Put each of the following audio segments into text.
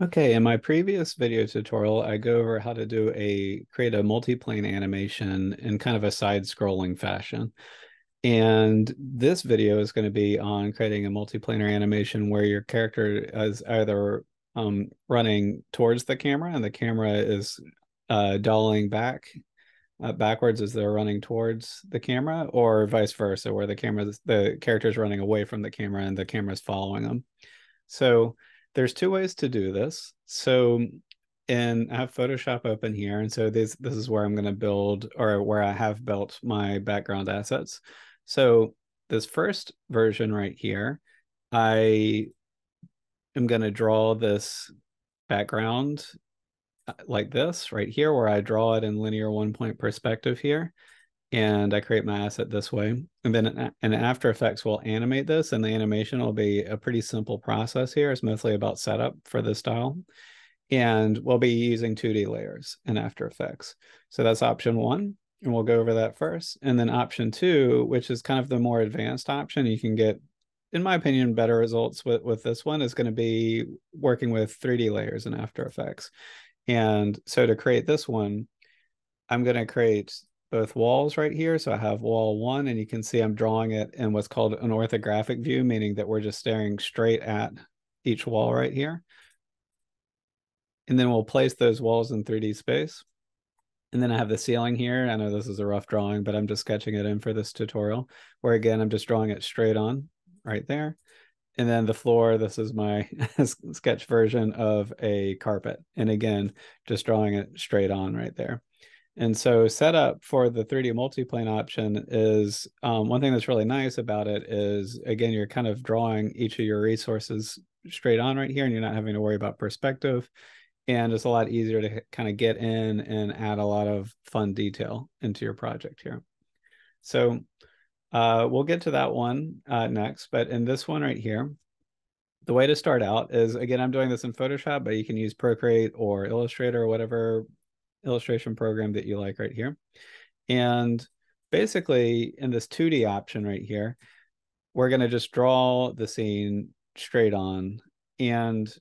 Okay, in my previous video tutorial, I go over how to create a multiplane animation in kind of a side-scrolling fashion. And this video is going to be on creating a multiplanar animation where your character is either running towards the camera and the camera is dollying backwards as they're running towards the camera, or vice versa, where the character is running away from the camera and the camera is following them. So there's two ways to do this. And I have Photoshop open here. And so this is where I'm going to build, or where I have built my background assets. So this first version right here, I am going to draw this background like this right here, where I draw it in linear 1 point perspective here. And I create my asset this way. And then in After Effects, we'll animate this, and the animation will be a pretty simple process here. It's mostly about setup for this style. And we'll be using 2D layers in After Effects. So that's option one, and we'll go over that first. And then option two, which is kind of the more advanced option, you can get, in my opinion, better results with this one, is going to be working with 3D layers in After Effects. And so to create this one, I'm going to create both walls right here. So I have wall one, and you can see I'm drawing it in what's called an orthographic view, meaning that we're just staring straight at each wall right here. And then we'll place those walls in 3D space. And then I have the ceiling here. I know this is a rough drawing, but I'm just sketching it in for this tutorial, where again, I'm just drawing it straight on right there. And then the floor, this is my sketch version of a carpet. And again, just drawing it straight on right there. And so setup for the 3D multiplane option is one thing that's really nice about it is, again, you're kind of drawing each of your resources straight on right here, and you're not having to worry about perspective. And it's a lot easier to kind of get in and add a lot of fun detail into your project here. So we'll get to that one next. But in this one right here, the way to start out is, again, I'm doing this in Photoshop, but you can use Procreate or Illustrator or whatever illustration program that you like right here. And basically in this 2D option right here, we're going to just draw the scene straight on. And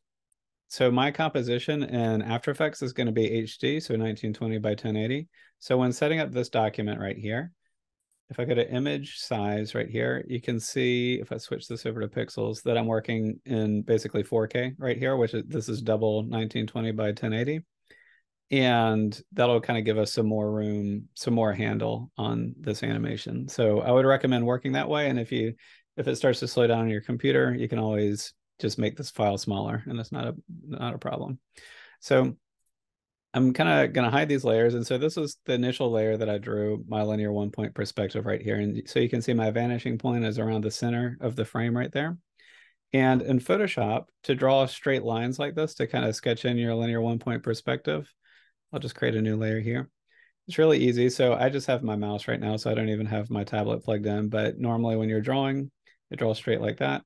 so my composition in After Effects is going to be HD, so 1920 by 1080. So when setting up this document right here, if I go to image size right here, you can see, if I switch this over to pixels, that I'm working in basically 4K right here, this is double 1920 by 1080. And that'll kind of give us some more room, some more handle on this animation. So I would recommend working that way. And if it starts to slow down on your computer, you can always just make this file smaller, and it's not a problem. So I'm kind of going to hide these layers. And so this is the initial layer that I drew, my linear 1 point perspective right here. And so you can see my vanishing point is around the center of the frame right there. And in Photoshop, to draw straight lines like this, to kind of sketch in your linear 1 point perspective, I'll just create a new layer here. It's really easy. So I just have my mouse right now, so I don't even have my tablet plugged in. But normally when you're drawing, it draws straight like that.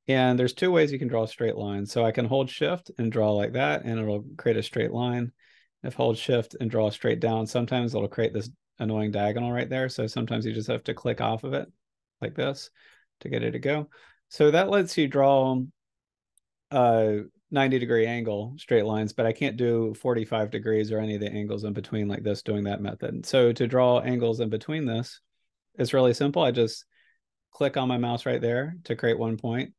And there's two ways you can draw straight lines. So I can hold shift and draw like that, and it'll create a straight line. If hold shift and draw straight down, sometimes it'll create this annoying diagonal right there. So sometimes you just have to click off of it like this to get it to go. So that lets you draw 90-degree angle straight lines, but I can't do 45 degrees or any of the angles in between like this doing that method. So to draw angles in between this, it's really simple. I just click on my mouse right there to create 1 point.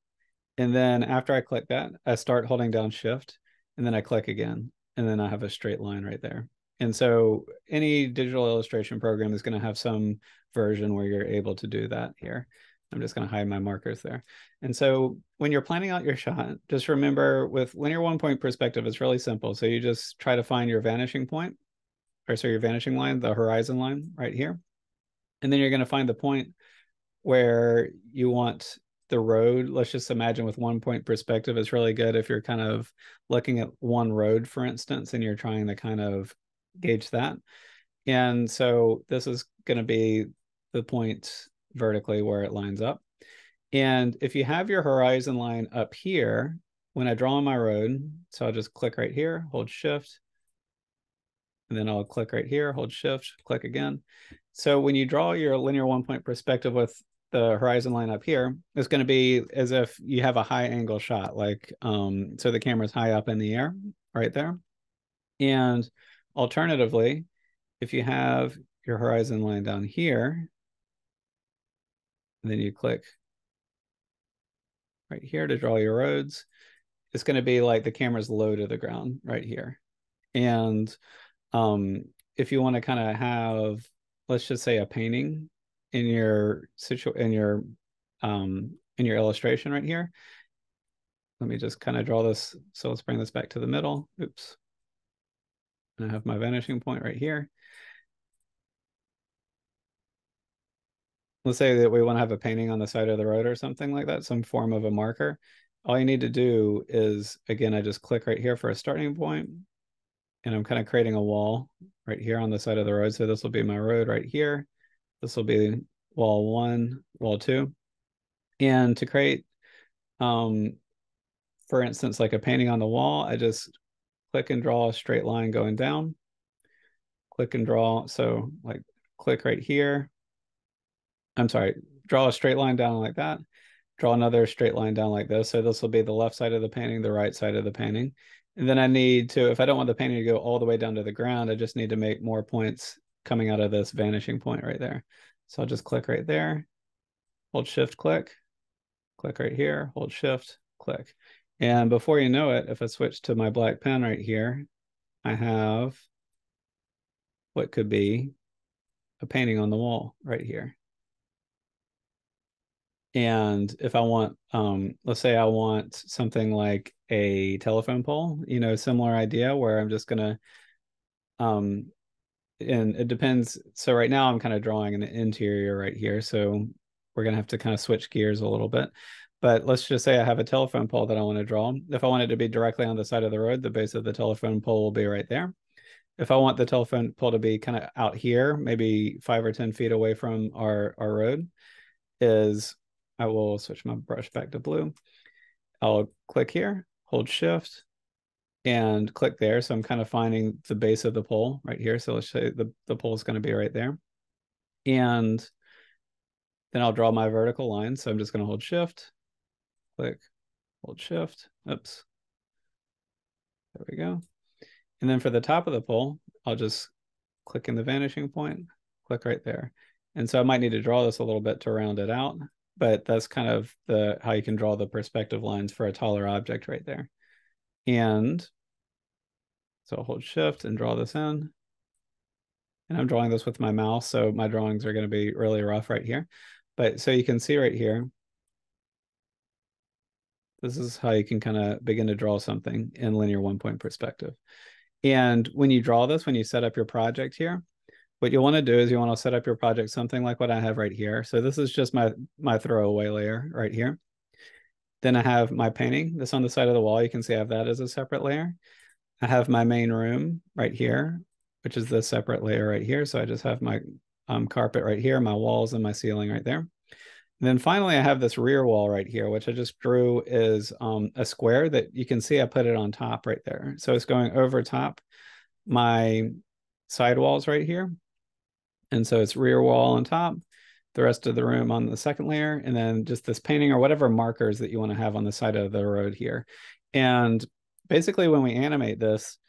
And then after I click that, I start holding down shift, and then I click again, and then I have a straight line right there. And so any digital illustration program is going to have some version where you're able to do that here. I'm just going to hide my markers there. And so when you're planning out your shot, just remember with linear 1 point perspective, it's really simple. So you just try to find your vanishing point, or so your vanishing line, the horizon line right here. And then you're going to find the point where you want the road. Let's just imagine with 1 point perspective, it's really good if you're kind of looking at one road, for instance, and you're trying to kind of gauge that. And so this is going to be the point vertically where it lines up. And if you have your horizon line up here, when I draw on my road, so I'll just click right here, hold shift, and then I'll click right here, hold shift, click again. So when you draw your linear 1 point perspective with the horizon line up here, it's going to be as if you have a high angle shot, like so the camera's high up in the air right there. And alternatively, if you have your horizon line down here, and then you click right here to draw your roads, it's going to be like the camera's low to the ground right here. And if you want to kind of have, let's just say, a painting in your in your illustration right here. Let me just kind of draw this. So let's bring this back to the middle. Oops. And I have my vanishing point right here. Let's say that we want to have a painting on the side of the road or something like that, some form of a marker. All you need to do is, again, I just click right here for a starting point, and I'm kind of creating a wall right here on the side of the road. So this will be my road right here. This will be wall 1, wall 2. And to create, for instance, like a painting on the wall, I just click and draw a straight line going down. Click and draw. So like click right here. I'm sorry, draw a straight line down like that. Draw another straight line down like this. So this will be the left side of the painting, the right side of the painting. And then I need to, if I don't want the painting to go all the way down to the ground, I just need to make more points coming out of this vanishing point right there. So I'll just click right there, hold shift, click right here, hold shift, click. And before you know it, if I switch to my black pen right here, I have what could be a painting on the wall right here. And if I want, let's say I want something like a telephone pole, you know, similar idea where I'm just gonna, and it depends. So right now I'm kind of drawing an interior right here. So we're gonna have to kind of switch gears a little bit. But let's just say I have a telephone pole that I want to draw. If I want it to be directly on the side of the road, the base of the telephone pole will be right there. If I want the telephone pole to be kind of out here, maybe 5 or 10 feet away from our road, is I will switch my brush back to blue. I'll click here, hold shift, and click there. So I'm kind of finding the base of the pole right here. So let's say the pole is going to be right there. And then I'll draw my vertical line. So I'm just going to hold shift, click, hold shift. Oops. There we go. And then for the top of the pole, I'll just click in the vanishing point, click right there. And so I might need to draw this a little bit to round it out, but that's kind of how you can draw the perspective lines for a taller object right there. And so I'll hold shift and draw this in. And I'm drawing this with my mouse, so my drawings are going to be really rough right here. But so you can see right here, this is how you can kind of begin to draw something in linear 1-point perspective. And when you draw this, when you set up your project here, what you want to do is you want to set up your project something like what I have right here. So this is just my throwaway layer right here. Then I have my painting, this on the side of the wall. You can see I have that as a separate layer. I have my main room right here, which is the separate layer right here. So I just have my carpet right here, my walls and my ceiling right there. And then finally, I have this rear wall right here, which I just drew is a square that you can see I put it on top right there. So it's going over top my side walls right here. And so it's rear wall on top, the rest of the room on the second layer, and then just this painting or whatever markers that you want to have on the side of the road here. And basically when we animate this,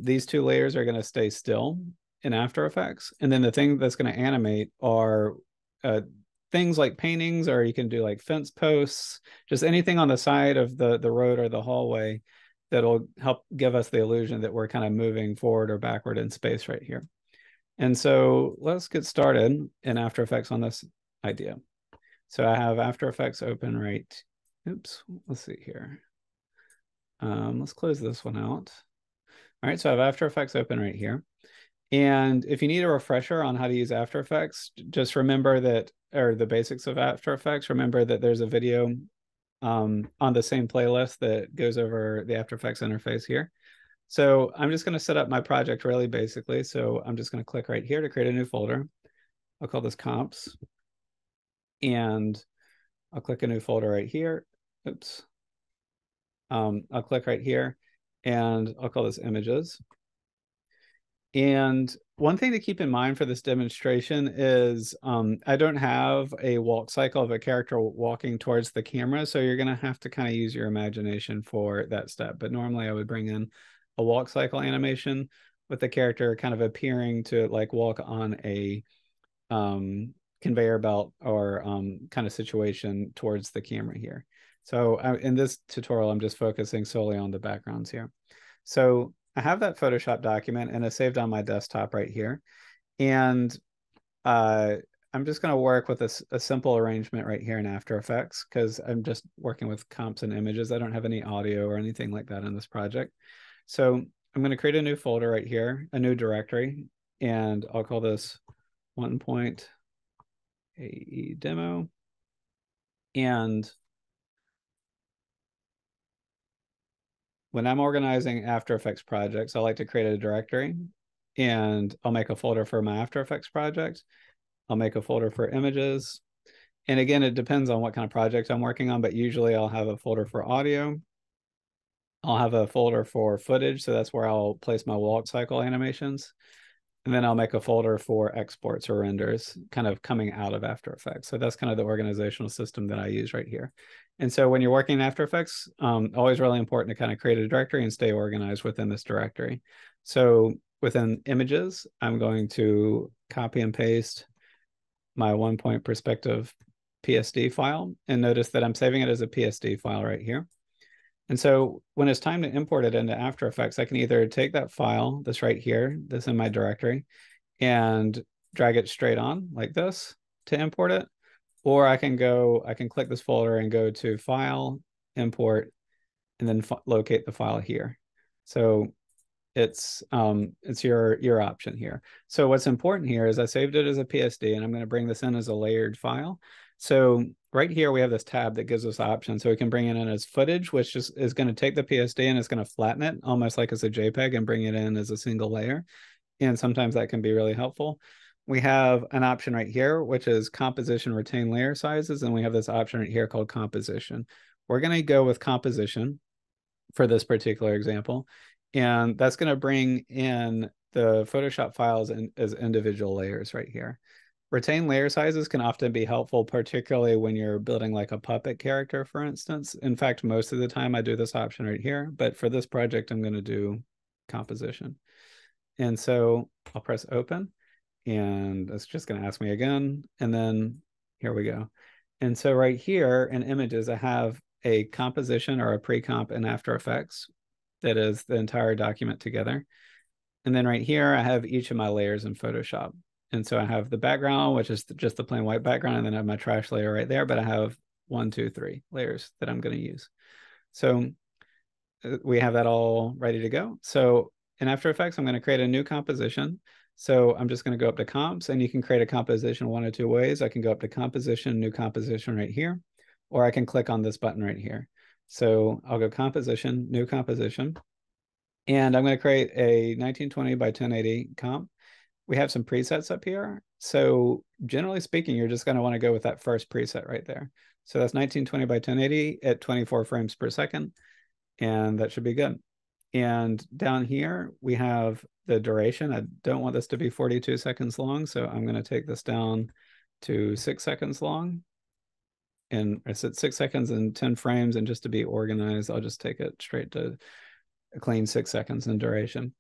these 2 layers are going to stay still in After Effects. And then the thing that's going to animate are things like paintings, or you can do like fence posts, just anything on the side of the road or the hallway that'll help give us the illusion that we're kind of moving forward or backward in space right here. And so let's get started in After Effects on this idea. So I have After Effects open right. Oops, let's see here. Let's close this one out. All right, so I have After Effects open right here. And if you need a refresher on how to use After Effects, just remember that, or the basics of After Effects, remember that there's a video on the same playlist that goes over the After Effects interface here. So I'm just going to set up my project really basically. So I'm just going to click right here to create a new folder. I'll call this comps. And I'll click a new folder right here. Oops. I'll click right here and I'll call this images. And one thing to keep in mind for this demonstration is I don't have a walk cycle of a character walking towards the camera, so you're going to have to kind of use your imagination for that step. But normally I would bring in a walk cycle animation with the character kind of appearing to like walk on a conveyor belt or kind of situation towards the camera here. So in this tutorial, I'm just focusing solely on the backgrounds here. So I have that Photoshop document and it's saved on my desktop right here. And I'm just going to work with a simple arrangement right here in After Effects because I'm just working with comps and images. I don't have any audio or anything like that in this project. So I'm going to create a new folder right here, a new directory, and I'll call this 1.ae demo. And when I'm organizing After Effects projects, I like to create a directory and I'll make a folder for my After Effects project. I'll make a folder for images. And again, it depends on what kind of project I'm working on, but usually I'll have a folder for audio. I'll have a folder for footage. So that's where I'll place my walk cycle animations. And then I'll make a folder for exports or renders kind of coming out of After Effects. So that's kind of the organizational system that I use right here. And so when you're working in After Effects, always really important to kind of create a directory and stay organized within this directory. So within images, I'm going to copy and paste my 1 point perspective PSD file. And notice that I'm saving it as a PSD file right here. And so when it's time to import it into After Effects, I can either take that file that's right here, that's in my directory, and drag it straight on like this to import it. Or I can click this folder and go to File, Import, and then locate the file here. So it's your option here. So what's important here is I saved it as a PSD and I'm going to bring this in as a layered file. So right here we have this tab that gives us options. So we can bring it in as footage, which is going to take the PSD and it's going to flatten it almost like as a JPEG and bring it in as a single layer. And sometimes that can be really helpful. We have an option right here, which is composition, retain layer sizes. And we have this option right here called composition. We're going to go with composition for this particular example. And that's going to bring in the Photoshop files as individual layers right here. Retain layer sizes can often be helpful, particularly when you're building like a puppet character, for instance. In fact, most of the time I do this option right here, but for this project, I'm going to do composition. And so I'll press open and it's just going to ask me again. And then here we go. And so right here in images, I have a composition or a pre-comp in After Effects that is the entire document together. And then right here, I have each of my layers in Photoshop. And so I have the background, which is just the plain white background, and then I have my trash layer right there, but I have 1, 2, 3 layers that I'm going to use. So we have that all ready to go. So in After Effects, I'm going to create a new composition. So I'm just going to go up to comps, and you can create a composition one of two ways. I can go up to composition, new composition right here, or I can click on this button right here. So I'll go composition, new composition, and I'm going to create a 1920 by 1080 comp. We have some presets up here. So generally speaking, you're just going to want to go with that first preset right there. So that's 1920 by 1080 at 24 frames per second, and that should be good. And down here, we have the duration. I don't want this to be 42 seconds long, so I'm going to take this down to 6 seconds long. And I said 6 seconds and 10 frames, and just to be organized, I'll just take it straight to a clean 6 seconds in duration.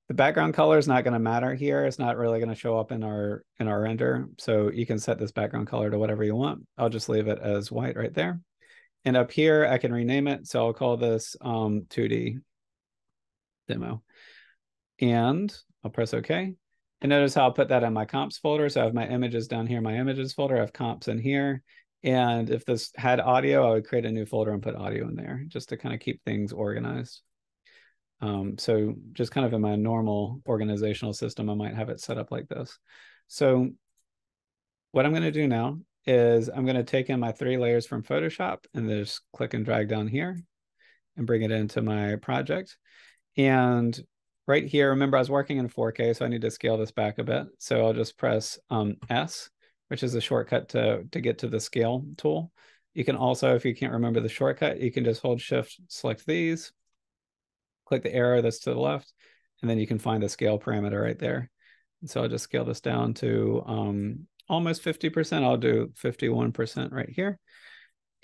The background color is not going to matter here. It's not really going to show up in our render. So you can set this background color to whatever you want. I'll just leave it as white right there. And up here, I can rename it. So I'll call this 2D demo. And I'll press OK. And notice how I'll put that in my comps folder. So I have my images down here, my images folder. I have comps in here. And if this had audio, I would create a new folder and put audio in there just to kind of keep things organized. So just kind of in my normal organizational system, I might have it set up like this. So what I'm going to do now is I'm going to take in my 3 layers from Photoshop and just click and drag down here and bring it into my project. And right here, remember I was working in 4K, so I need to scale this back a bit. So I'll just press S, which is a shortcut to get to the scale tool. You can also, if you can't remember the shortcut, you can just hold Shift, select these, click the arrow that's to the left, and then you can find the scale parameter right there. And so I'll just scale this down to almost 50%. I'll do 51% right here.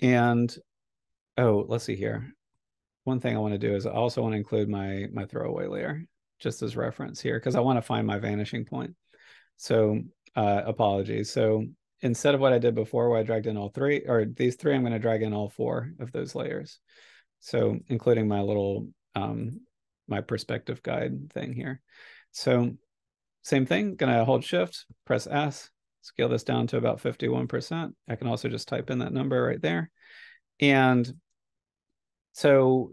And oh, let's see here. One thing I want to do is I also want to include my throwaway layer just as reference here, because I want to find my vanishing point. So apologies. So instead of what I did before where I dragged in all three, or these three, I'm going to drag in all four of those layers. So including my little my perspective guide thing here. So same thing, gonna hold shift, press S, scale this down to about 51%. I can also just type in that number right there. And so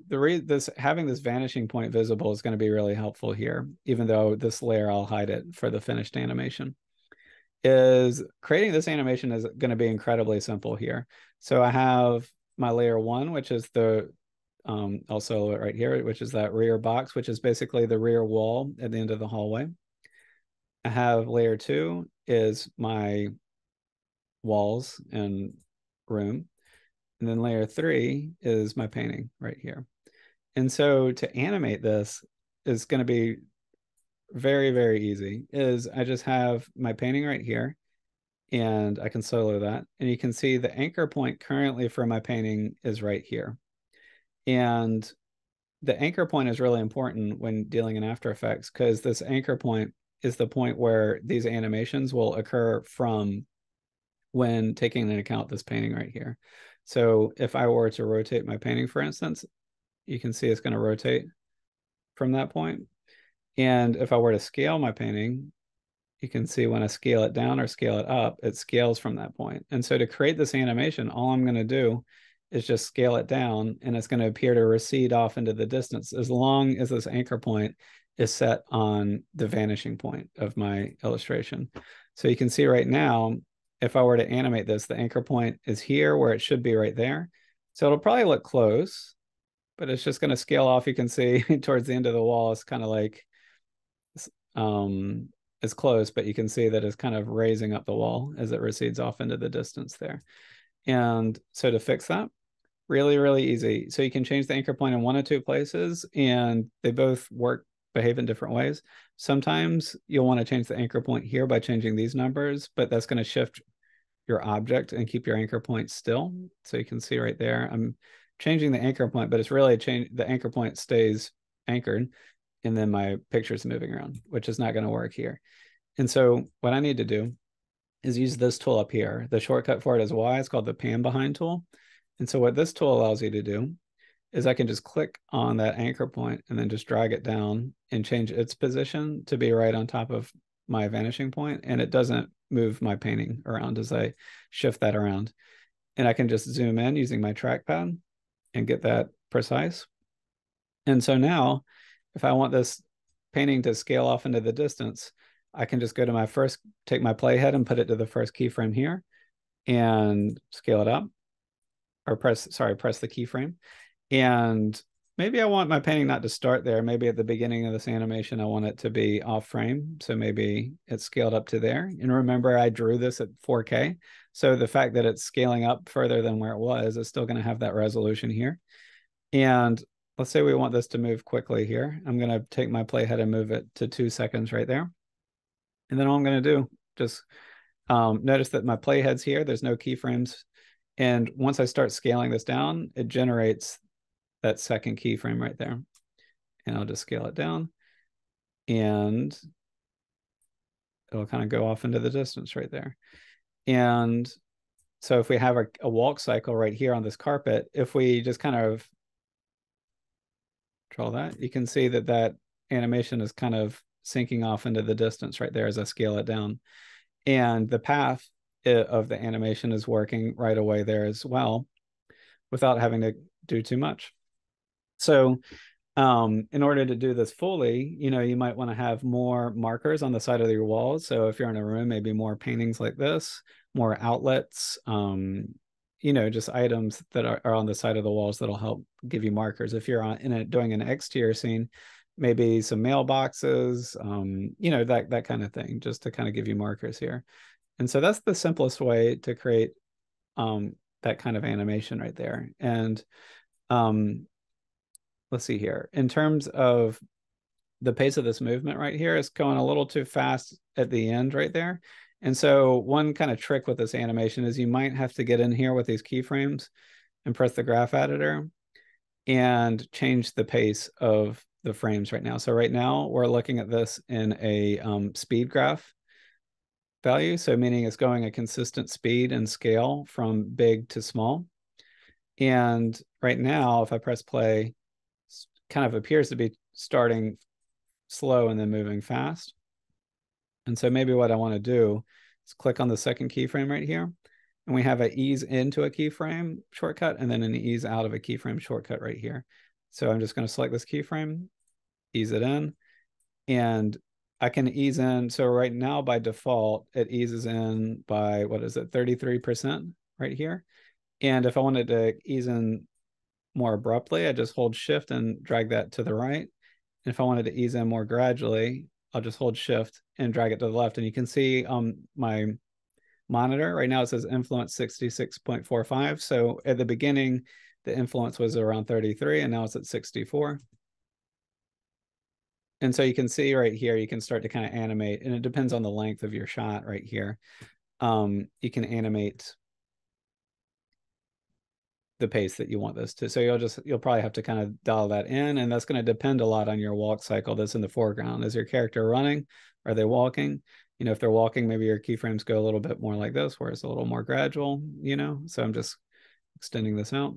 having this vanishing point visible is going to be really helpful here, even though this layer, I'll hide it for the finished animation. Is creating this animation is going to be incredibly simple here. So I have my layer 1, which is the also right here, which is that rear box, which is basically the rear wall at the end of the hallway. I have layer 2 is my walls and room. And then layer 3 is my painting right here. And so to animate this is going to be very, very easy. I just have my painting right here, and I can solo that. And you can see the anchor point currently for my painting is right here. And the anchor point is really important when dealing in After Effects, because this anchor point is the point where these animations will occur from when taking into account this painting right here. So if I were to rotate my painting, for instance, you can see it's going to rotate from that point. And if I were to scale my painting, you can see when I scale it down or scale it up, it scales from that point. And so to create this animation, all I'm going to do is just scale it down, and it's going to appear to recede off into the distance as long as this anchor point is set on the vanishing point of my illustration. So you can see right now, if I were to animate this, the anchor point is here where it should be right there. So it'll probably look close, but it's just going to scale off. You can see towards the end of the wall, it's kind of like, it's close, but you can see that it's kind of raising up the wall as it recedes off into the distance there. And so to fix that, really, really easy. So you can change the anchor point in one of two places, and they both behave in different ways. Sometimes you'll want to change the anchor point here by changing these numbers, but that's going to shift your object and keep your anchor point still. So you can see right there, I'm changing the anchor point, but it's really the anchor point stays anchored, and then my picture is moving around, which is not going to work here. And so what I need to do is use this tool up here. The shortcut for it is Y. It's called the pan behind tool. And so what this tool allows you to do is I can just click on that anchor point and then just drag it down and change its position to be right on top of my vanishing point. And it doesn't move my painting around as I shift that around. And I can just zoom in using my trackpad and get that precise. And so now, if I want this painting to scale off into the distance, I can just go to take my playhead and put it to the first keyframe here and scale it up, or press the keyframe. And maybe I want my painting not to start there. Maybe at the beginning of this animation, I want it to be off frame. So maybe it's scaled up to there. And remember, I drew this at 4K. So the fact that it's scaling up further than where it was is still going to have that resolution here. And let's say we want this to move quickly here. I'm going to take my playhead and move it to 2 seconds right there. And then all I'm going to do, just notice that my playhead's here. There's no keyframes. And once I start scaling this down, it generates that second keyframe right there. And I'll just scale it down. And it'll kind of go off into the distance right there. And so if we have a walk cycle right here on this carpet, if we just kind of control that, you can see that that animation is kind of sinking off into the distance right there as I scale it down. And the path of the animation is working right away there as well without having to do too much. So in order to do this fully, you might want to have more markers on the side of your walls. So if you're in a room, maybe more paintings like this, more outlets, just items that are on the side of the walls that'll help give you markers. If you're doing an exterior scene, maybe some mailboxes, that kind of thing, just to kind of give you markers here. And so that's the simplest way to create that kind of animation right there. And let's see here. In terms of the pace of this movement right here is going a little too fast at the end right there. And so one kind of trick with this animation is you might have to get in here with these keyframes and press the graph editor and change the pace of the frames right now. So right now we're looking at this in a speed graph value. So meaning it's going a consistent speed and scale from big to small. And right now, if I press play, it kind of appears to be starting slow and then moving fast. And so maybe what I want to do is click on the second keyframe right here. And we have an ease into a keyframe shortcut and then an ease out of a keyframe shortcut right here. So I'm just going to select this keyframe, ease it in, and I can ease in. So right now, by default, it eases in by, what is it, 33% right here. And if I wanted to ease in more abruptly, I just hold shift and drag that to the right. And if I wanted to ease in more gradually, I'll just hold shift and drag it to the left. And you can see my monitor right now, it says influence 66.45. So at the beginning, the influence was around 33 and now it's at 64. And so you can see right here, you can start to kind of animate, and it depends on the length of your shot right here. You can animate the pace that you want this to. So you'll probably have to kind of dial that in, and that's going to depend a lot on your walk cycle that's in the foreground. Is your character running? Are they walking? You know, if they're walking, maybe your keyframes go a little bit more like this, where it's a little more gradual, you know? So I'm just extending this out,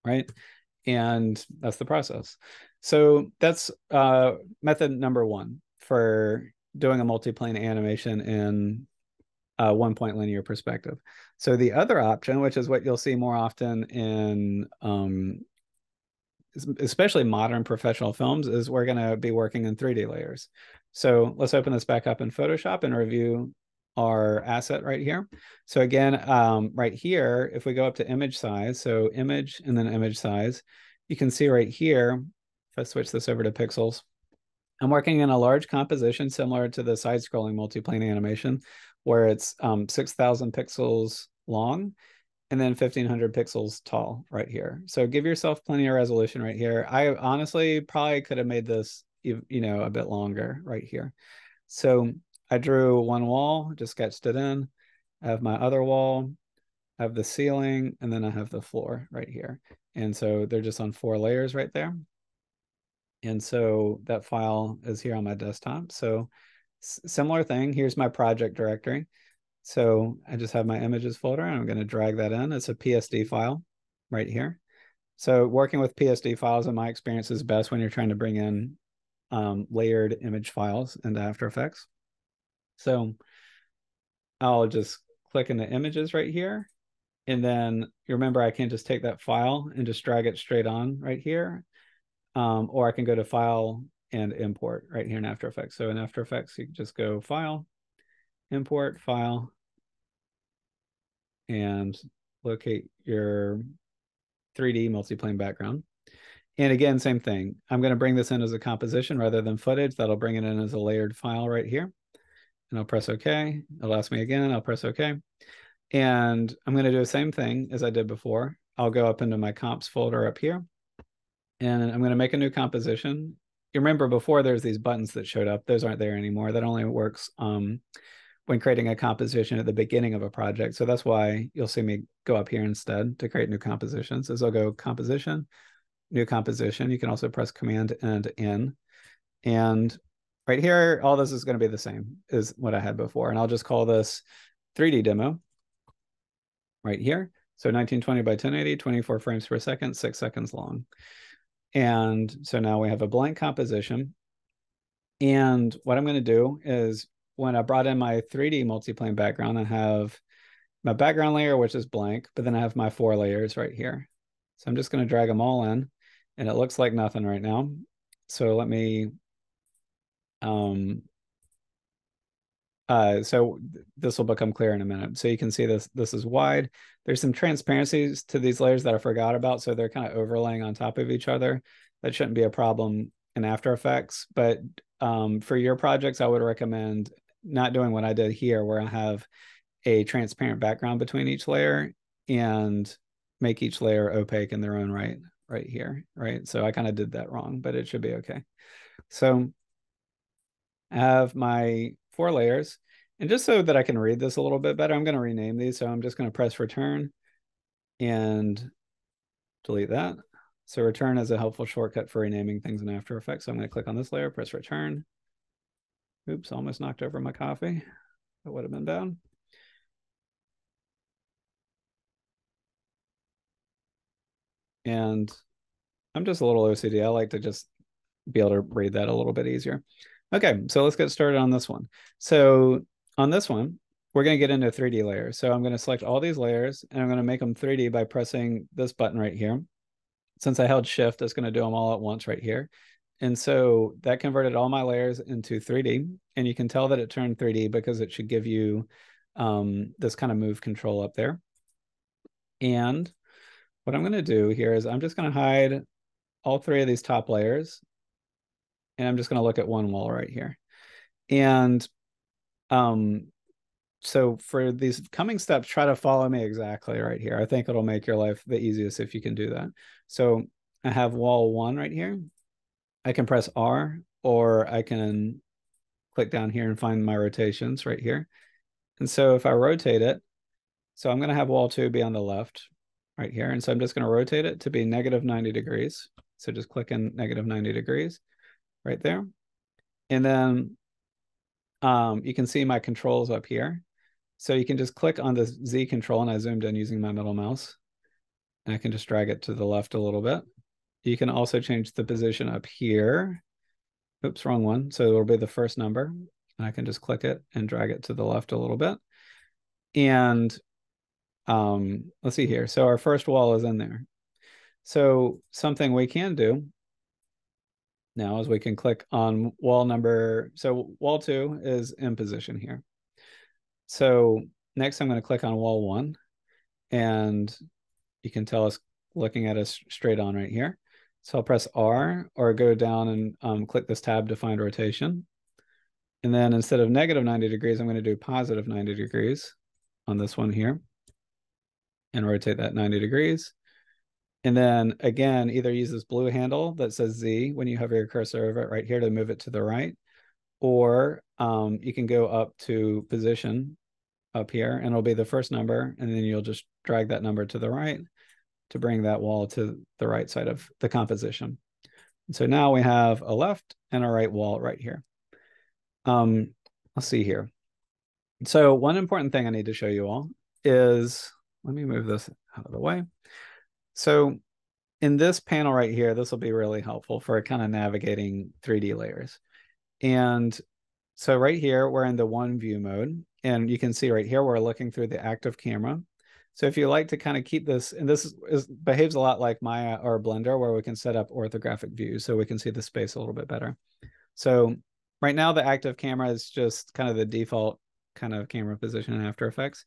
right? And that's the process. So that's method number one for doing a multiplane animation in one-point linear perspective. So the other option, which is what you'll see more often in especially modern professional films, is we're going to be working in 3D layers. So let's open this back up in Photoshop and review our asset right here. So again, right here, if we go up to image size, so image and then image size, you can see right here, if I switch this over to pixels, I'm working in a large composition similar to the side-scrolling multiplane animation, where it's 6,000 pixels long and then 1,500 pixels tall right here. So give yourself plenty of resolution right here. I honestly probably could have made this, you know, a bit longer right here. So I drew one wall, just sketched it in. I have my other wall, I have the ceiling, and then I have the floor right here. And so they're just on 4 layers right there. And so that file is here on my desktop. So similar thing, here's my project directory. So I just have my images folder and I'm going to drag that in. It's a PSD file right here. So working with PSD files in my experience is best when you're trying to bring in layered image files into After Effects. So I'll just click into images right here. And then you remember I can just take that file and just drag it straight on right here. Or I can go to File and Import right here in After Effects. So in After Effects, you can just go File, Import, File, and locate your 3D multiplane background. And again, same thing. I'm going to bring this in as a composition rather than footage. That'll bring it in as a layered file right here. And I'll press OK. It'll ask me again. I'll press OK. And I'm going to do the same thing as I did before. I'll go up into my comps folder up here. And I'm going to make a new composition. You remember before there's these buttons that showed up. Those aren't there anymore. That only works when creating a composition at the beginning of a project. So that's why you'll see me go up here instead to create new compositions. Is I'll go composition, new composition. You can also press Command and N. And right here, all this is going to be the same as what I had before. And I'll just call this 3D demo right here. So 1920 by 1080, 24 frames per second, 6 seconds long. And so now we have a blank composition. And what I'm going to do is when I brought in my 3D multiplane background, I have my background layer, which is blank, but then I have my 4 layers right here. So I'm just going to drag them all in, and it looks like nothing right now. So let me, so this will become clear in a minute. So you can see this is wide. There's some transparencies to these layers that I forgot about. So they're kind of overlaying on top of each other. That shouldn't be a problem in After Effects, but for your projects, I would recommend not doing what I did here, where I have a transparent background between each layer and make each layer opaque in their own right. right here, right? So I kind of did that wrong, but it should be okay. So I have my 4 layers. And just so that I can read this a little bit better, I'm going to rename these. So I'm just going to press return and delete that. So return is a helpful shortcut for renaming things in After Effects. So I'm going to click on this layer, press return. Oops, almost knocked over my coffee. That would have been bad. And I'm just a little OCD. I like to just be able to read that a little bit easier. Okay, so let's get started on this one. So on this one, we're going to get into 3D layers. So I'm going to select all these layers and I'm going to make them 3D by pressing this button right here. Since I held shift, it's going to do them all at once right here. And so that converted all my layers into 3D. And you can tell that it turned 3D because it should give you this kind of move control up there. And what I'm going to do here is I'm just going to hide all 3 of these top layers. And I'm just going to look at one wall right here. And so for these coming steps, try to follow me exactly right here. I think it'll make your life the easiest if you can do that. So I have wall 1 right here. I can press R, or I can click down here and find my rotations right here. And so if I rotate it, so I'm going to have wall 2 be on the left right here. And so I'm just going to rotate it to be negative 90 degrees. So just click in negative 90 degrees right there. And then you can see my controls up here. So you can just click on the Z control, and I zoomed in using my middle mouse. And I can just drag it to the left a little bit. You can also change the position up here. Oops, wrong one. So it'll be the first number. And I can just click it and drag it to the left a little bit. And let's see here. So our first wall is in there. So something we can do now is we can click on wall number. So wall 2 is in position here. So next I'm going to click on wall 1, and you can tell us looking at us straight on right here. So I'll press R or go down and click this tab to find rotation. And then instead of negative 90 degrees, I'm going to do positive 90 degrees on this one here and rotate that 90 degrees. And then again, either use this blue handle that says Z when you hover your cursor over it right here to move it to the right, or you can go up to position up here and it'll be the first number, and then you'll just drag that number to the right to bring that wall to the right side of the composition. And so now we have a left and a right wall right here. Let's see here. So one important thing I need to show you all is, let me move this out of the way. So in this panel right here, this will be really helpful for kind of navigating 3D layers. And so right here, we're in the 1 view mode. And you can see right here, we're looking through the active camera. So if you like to kind of keep this, and this behaves a lot like Maya or Blender, where we can set up orthographic views so we can see the space a little bit better. So right now, the active camera is just kind of the default kind of camera position in After Effects.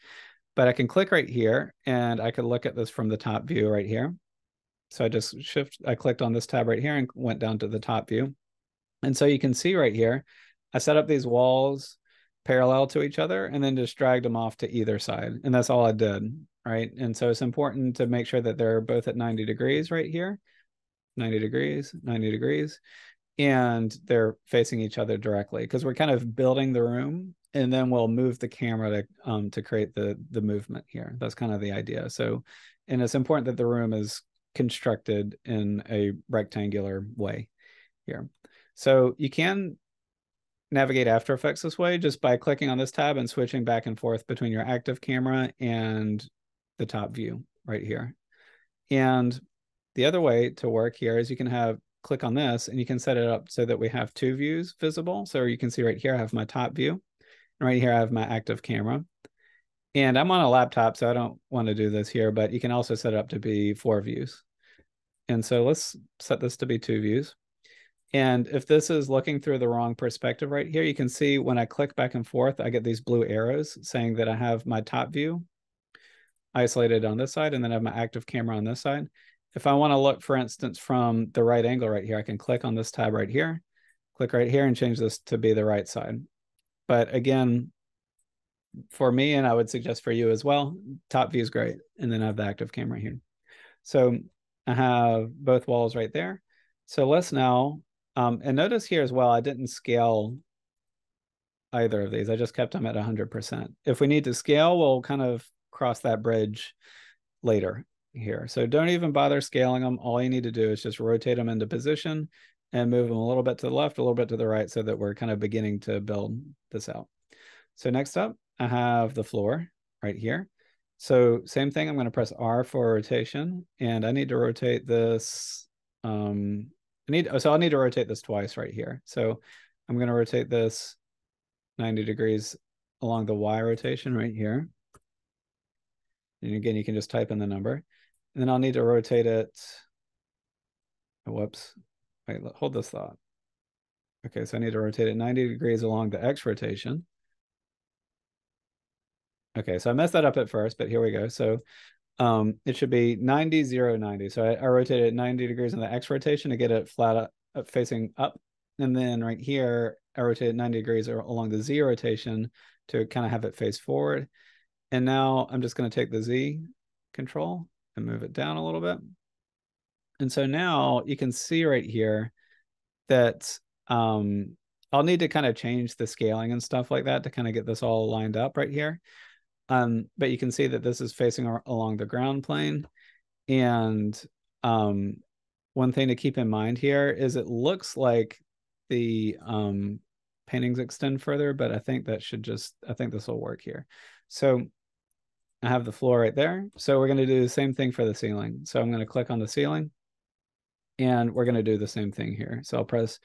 But I can click right here, and I could look at this from the top view right here. So I clicked on this tab right here and went down to the top view. And so you can see right here, I set up these walls parallel to each other and then just dragged them off to either side. And that's all I did, right? And so it's important to make sure that they're both at 90 degrees right here, 90 degrees, 90 degrees, and they're facing each other directly because we're kind of building the room, and then we'll move the camera to create the movement here. That's kind of the idea. So, and it's important that the room is constructed in a rectangular way here. So you can navigate After Effects this way just by clicking on this tab and switching back and forth between your active camera and the top view right here. And the other way to work here is you can click on this and you can set it up so that we have 2 views visible. So you can see right here, I have my top view, and right here I have my active camera. And I'm on a laptop, so I don't want to do this here, but you can also set it up to be 4 views. And so let's set this to be 2 views. And if this is looking through the wrong perspective right here, you can see when I click back and forth, I get these blue arrows saying that I have my top view isolated on this side, and then I have my active camera on this side. If I want to look, for instance, from the right angle right here, I can click on this tab right here, click right here and change this to be the right side. But again, for me, and I would suggest for you as well, top view is great. And then I have the active camera here. So I have both walls right there. So let's now, and notice here as well, I didn't scale either of these. I just kept them at 100%. If we need to scale, we'll kind of cross that bridge later here. So don't even bother scaling them. All you need to do is just rotate them into position and move them a little bit to the left, a little bit to the right, so that we're kind of beginning to build this out. So next up, I have the floor right here. So same thing, I'm going to press R for rotation, and I need to rotate this. I'll need to rotate this twice right here. So I'm going to rotate this 90 degrees along the Y rotation right here. And again, you can just type in the number. And then I'll need to rotate it. Oh, whoops. Wait, hold this thought. Okay, so I need to rotate it 90 degrees along the X rotation. Okay, so I messed that up at first, but here we go. So it should be 90, 0, 90. So I rotated it 90 degrees in the X rotation to get it flat up, facing up. And then right here, I rotated 90 degrees along the Z rotation to kind of have it face forward. And now I'm just going to take the Z control and move it down a little bit. And so now you can see right here that I'll need to kind of change the scaling and stuff like that to kind of get this all lined up right here. But you can see that this is facing along the ground plane. And one thing to keep in mind here is it looks like the paintings extend further, but I think this will work here. So I have the floor right there. So we're going to do the same thing for the ceiling. So I'm going to click on the ceiling, and we're going to do the same thing here. So I'll press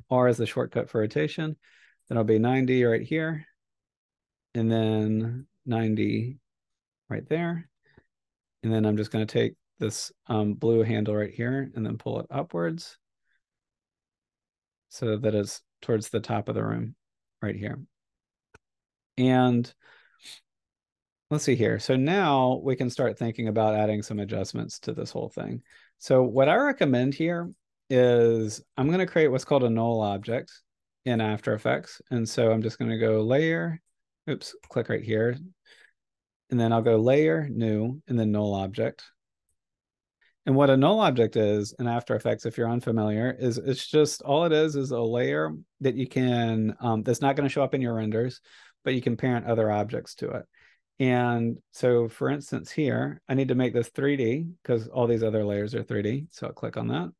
R as the shortcut for rotation. Then I'll be 90 right here, and then 90 right there. And then I'm just going to take this blue handle right here and then pull it upwards so that it's towards the top of the room right here. And let's see here. So now we can start thinking about adding some adjustments to this whole thing. So what I recommend here is I'm going to create what's called a null object in After Effects. And so I'm just going to go layer, click right here. And then I'll go layer, new, and then null object. And what a null object is in After Effects, if you're unfamiliar, is it's just all it is a layer that you can, that's not going to show up in your renders, but you can parent other objects to it. And so for instance here, I need to make this 3D because all these other layers are 3D. So I'll click on that.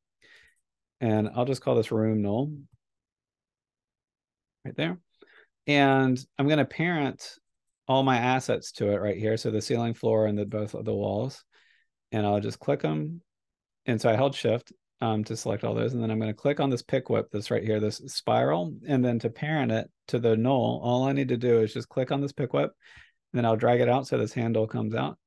And I'll just call this room null right there. And I'm going to parent all my assets to it right here. So the ceiling, floor, and both of the walls. And I'll just click them. And so I held shift to select all those. And then I'm going to click on this pick whip that's right here, this spiral. And then to parent it to the null, all I need to do is just click on this pick whip. And then I'll drag it out so this handle comes out.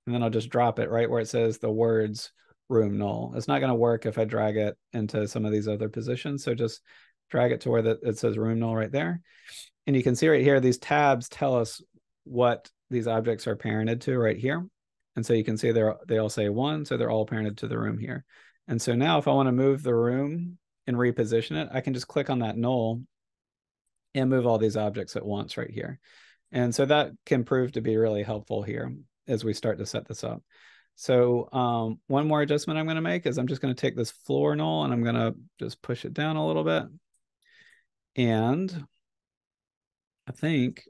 And then I'll just drop it right where it says the words room null. It's not going to work if I drag it into some of these other positions. So just drag it to where it says room null right there. And you can see right here, these tabs tell us what these objects are parented to right here. And so you can see they all say 1, so they're all parented to the room here. And so now if I want to move the room and reposition it, I can just click on that null and move all these objects at once right here. And so that can prove to be really helpful here as we start to set this up. So one more adjustment I'm going to make is I'm just going to take this floor null and I'm going to just push it down a little bit. And I think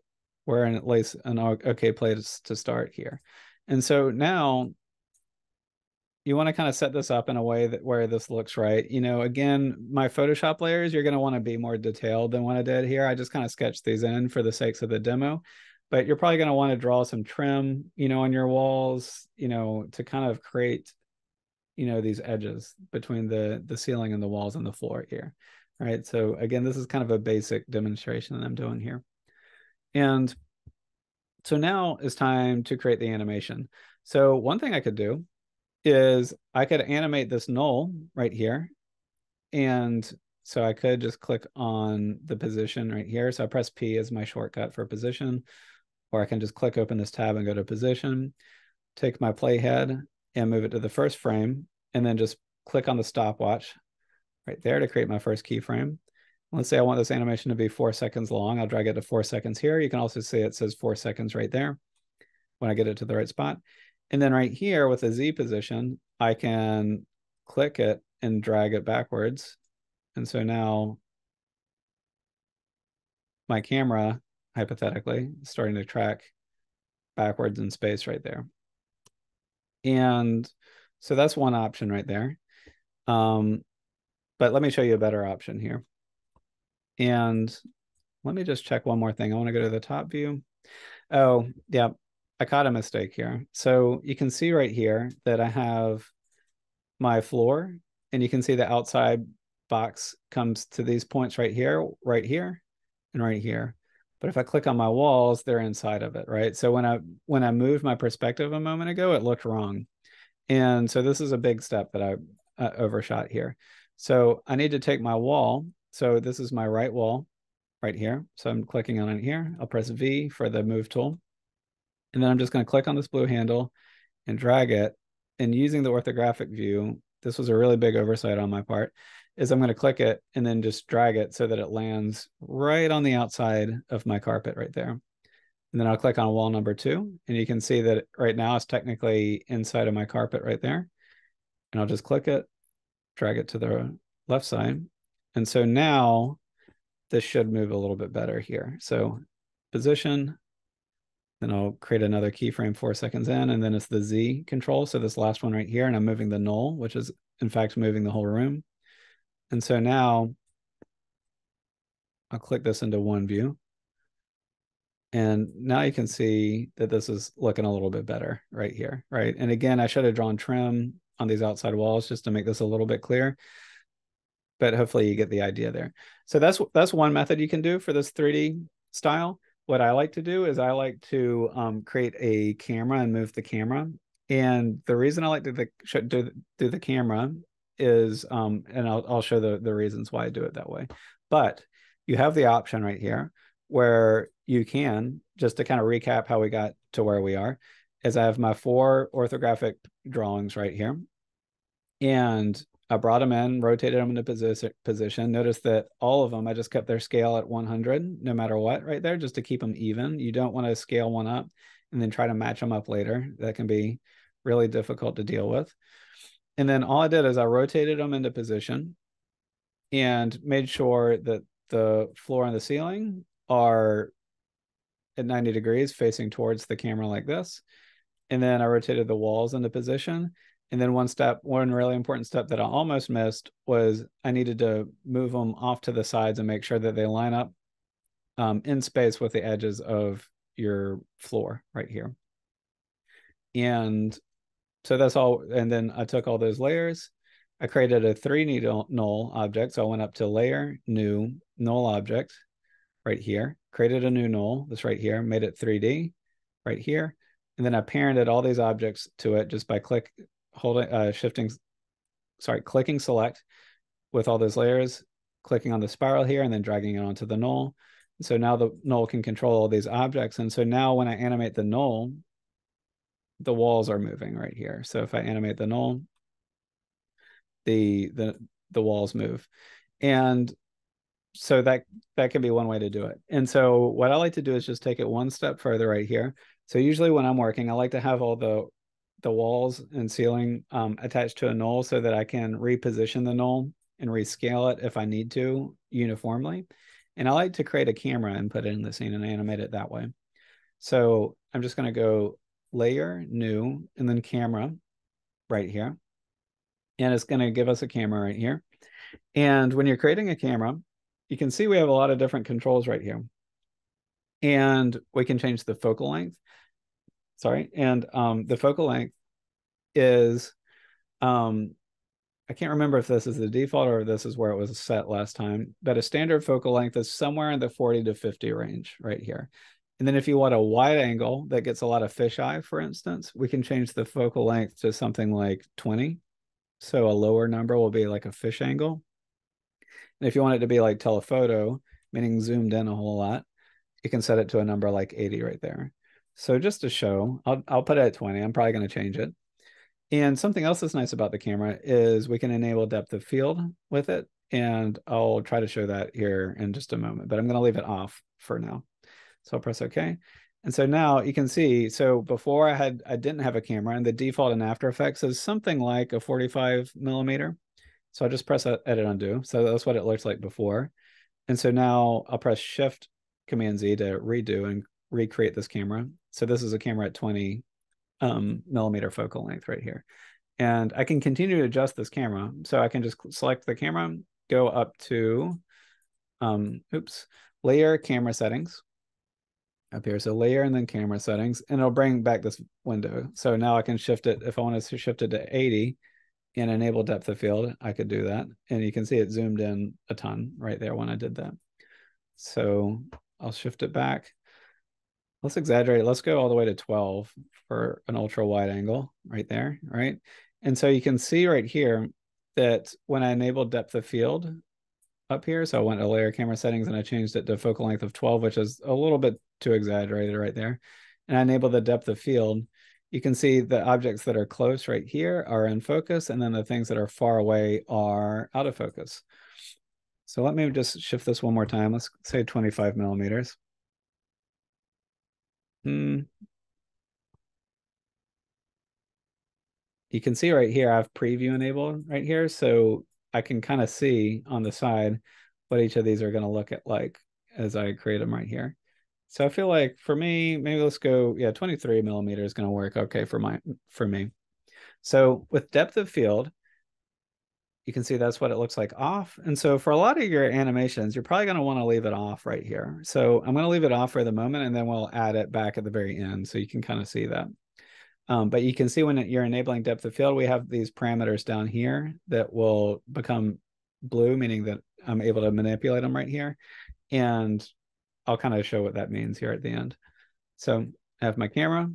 we're in at least an okay place to start here. And so now you want to kind of set this up in a way that where this looks right. You know, again, my Photoshop layers, you're going to want to be more detailed than what I did here. I just kind of sketched these in for the sakes of the demo, but you're probably going to want to draw some trim, you know, on your walls, you know, to kind of create, you know, these edges between the ceiling and the walls and the floor here. All right. So again, this is kind of a basic demonstration that I'm doing here. And so now it's time to create the animation. So one thing I could do is I could animate this null right here. And so I could just click on the position right here. So I press P as my shortcut for position, or I can just click open this tab and go to position, take my playhead and move it to the first frame, and then just click on the stopwatch right there to create my first keyframe. Let's say I want this animation to be 4 seconds long. I'll drag it to 4 seconds here. You can also see it says 4 seconds right there when I get it to the right spot. And then right here with the Z position, I can click it and drag it backwards. And so now my camera, hypothetically, is starting to track backwards in space right there. And so that's one option right there. But let me show you a better option here. And let me just check one more thing. I want to go to the top view. Oh, yeah, I caught a mistake here. So you can see right here that I have my floor, and you can see the outside box comes to these points right here, and right here. But if I click on my walls, they're inside of it, right? So when I moved my perspective a moment ago, it looked wrong. And so this is a big step that I overshot here. So I need to take my wall. So this is my right wall right here. So I'm clicking on it here. I'll press V for the move tool. And then I'm just going to click on this blue handle and drag it. And using the orthographic view, this was a really big oversight on my part, is I'm going to click it and then just drag it so that it lands right on the outside of my carpet right there. And then I'll click on wall number 2, and you can see that right now it's technically inside of my carpet right there. And I'll just click it, drag it to the left side. And so now this should move a little bit better here. So position, then I'll create another keyframe 4 seconds in, and then it's the Z control. So this last one right here, and I'm moving the null, which is in fact moving the whole room. And so now I'll click this into one view. And now you can see that this is looking a little bit better right here, right? And again, I should have drawn trim on these outside walls just to make this a little bit clear, but hopefully you get the idea there. So that's one method you can do for this 3D style. What I like to do is I like to create a camera and move the camera. And the reason I like to do the camera is, and I'll show the reasons why I do it that way. But you have the option right here where you can, just to kind of recap how we got to where we are, is I have my 4 orthographic drawings right here. And I brought them in, rotated them into position. Notice that all of them, I just kept their scale at 100, no matter what, right there, just to keep them even. You don't want to scale one up and then try to match them up later. That can be really difficult to deal with. And then all I did is I rotated them into position and made sure that the floor and the ceiling are at 90 degrees facing towards the camera like this. And then I rotated the walls into position. And then one really important step that I almost missed was I needed to move them off to the sides and make sure that they line up in space with the edges of your floor right here. And so that's all. And then I took all those layers. I created a 3D null object. So I went up to layer, new, null object right here, created a new null, this right here, made it 3D right here. And then I parented all these objects to it just by clicking select with all those layers, clicking on the spiral here, and then dragging it onto the null. And so now the null can control all these objects. And so now when I animate the null, the walls are moving right here. So if I animate the null, the walls move. And so that can be one way to do it. And so what I like to do is just take it one step further right here. So usually when I'm working, I like to have all the walls and ceiling attached to a null so that I can reposition the null and rescale it if I need to uniformly. And I like to create a camera and put it in the scene and animate it that way. So I'm just going to go layer, new, and then camera right here. And it's going to give us a camera right here. And when you're creating a camera, you can see we have a lot of different controls right here. And we can change the focal length. Sorry. And the focal length is, I can't remember if this is the default or if this is where it was set last time, but a standard focal length is somewhere in the 40 to 50 range right here. And then if you want a wide angle that gets a lot of fisheye, for instance, we can change the focal length to something like 20. So a lower number will be like a fish angle. And if you want it to be like telephoto, meaning zoomed in a whole lot, you can set it to a number like 80 right there. So just to show, I'll put it at 20. I'm probably going to change it. And something else that's nice about the camera is we can enable depth of field with it. And I'll try to show that here in just a moment, but I'm going to leave it off for now. So I'll press OK. And so now you can see, so before I didn't have a camera, and the default in After Effects is something like a 45 millimeter. So I'll just press edit undo. So that's what it looked like before. And so now I'll press Shift Command Z to redo and recreate this camera. So this is a camera at 20 millimeter focal length right here. And I can continue to adjust this camera. So I can just select the camera, go up to, layer camera settings up here. So layer and then camera settings, and it'll bring back this window. So now I can shift it. If I want to shift it to 80 and enable depth of field, I could do that. And you can see it zoomed in a ton right there when I did that. So I'll shift it back. Let's exaggerate. Let's go all the way to 12 for an ultra wide angle right there, right? And so you can see right here that when I enabled depth of field up here, so I went to layer camera settings and I changed it to focal length of 12, which is a little bit too exaggerated right there. And I enabled the depth of field. You can see the objects that are close right here are in focus, and then the things that are far away are out of focus. So let me just shift this one more time. Let's say 25 millimeters. You can see right here, I have preview enabled right here. So I can kind of see on the side what each of these are going to look at like as I create them right here. So I feel like for me, maybe let's go, yeah, 23 millimeter is going to work okay for me. So with depth of field, you can see that's what it looks like off. And so for a lot of your animations, you're probably going to want to leave it off right here. So I'm going to leave it off for the moment, and then we'll add it back at the very end so you can kind of see that. But you can see when you're enabling depth of field, we have these parameters down here that will become blue, meaning that I'm able to manipulate them right here. And I'll kind of show what that means here at the end. So I have my camera.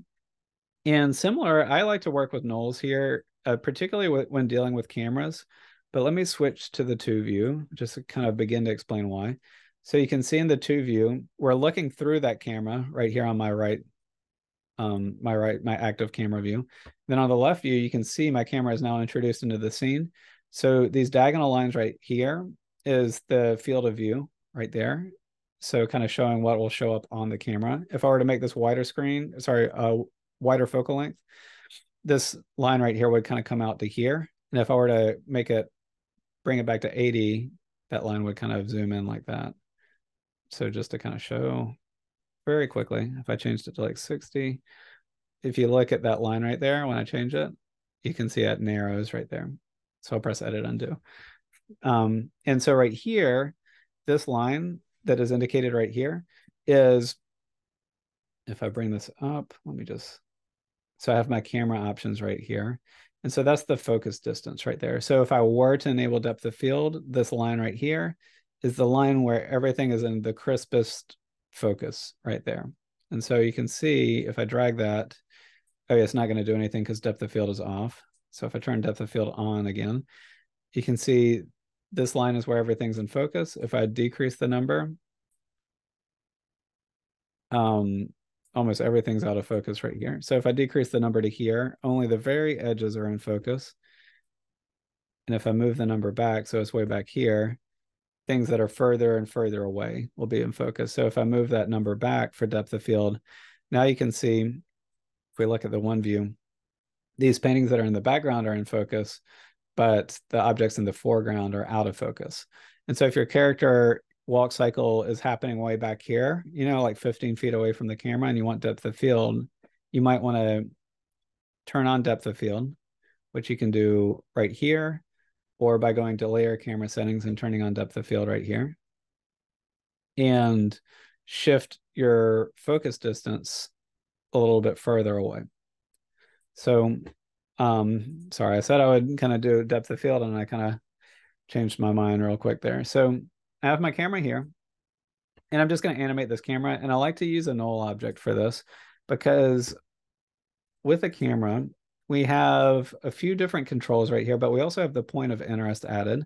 And similar, I like to work with nulls here, particularly when dealing with cameras. But let me switch to the 2 view, just to kind of begin to explain why. So you can see in the 2 view, we're looking through that camera right here on my right, my active camera view. Then on the left view, you can see my camera is now introduced into the scene. So these diagonal lines right here is the field of view right there. So kind of showing what will show up on the camera. If I were to make this wider screen, sorry, wider focal length, this line right here would kind of come out to here. And if I were to bring it back to 80, that line would kind of zoom in like that. So just to kind of show very quickly, if I changed it to like 60, if you look at that line right there, when I change it, you can see it narrows right there. So I'll press edit undo. And so right here, this line that is indicated right here is, if I bring this up, so I have my camera options right here. And so that's the focus distance right there. So if I were to enable depth of field, this line right here is the line where everything is in the crispest focus right there. And so you can see if I drag that, oh yeah, it's not going to do anything because depth of field is off. So if I turn depth of field on again, you can see this line is where everything's in focus. If I decrease the number, almost everything's out of focus right here. So if I decrease the number to here, only the very edges are in focus. And if I move the number back, so it's way back here, things that are further and further away will be in focus. So if I move that number back for depth of field, now you can see, if we look at the one view, these paintings that are in the background are in focus, but the objects in the foreground are out of focus. And so if your character walk cycle is happening way back here, like 15 feet away from the camera, and you want depth of field, you might want to turn on depth of field, which you can do right here, or by going to layer camera settings and turning on depth of field right here, and shift your focus distance a little bit further away. So, sorry, I said I would kind of do depth of field, and I kind of changed my mind real quick there. So I have my camera here, and I'm just going to animate this camera. And I like to use a null object for this because with a camera, we have a few different controls right here, but we also have the point of interest added.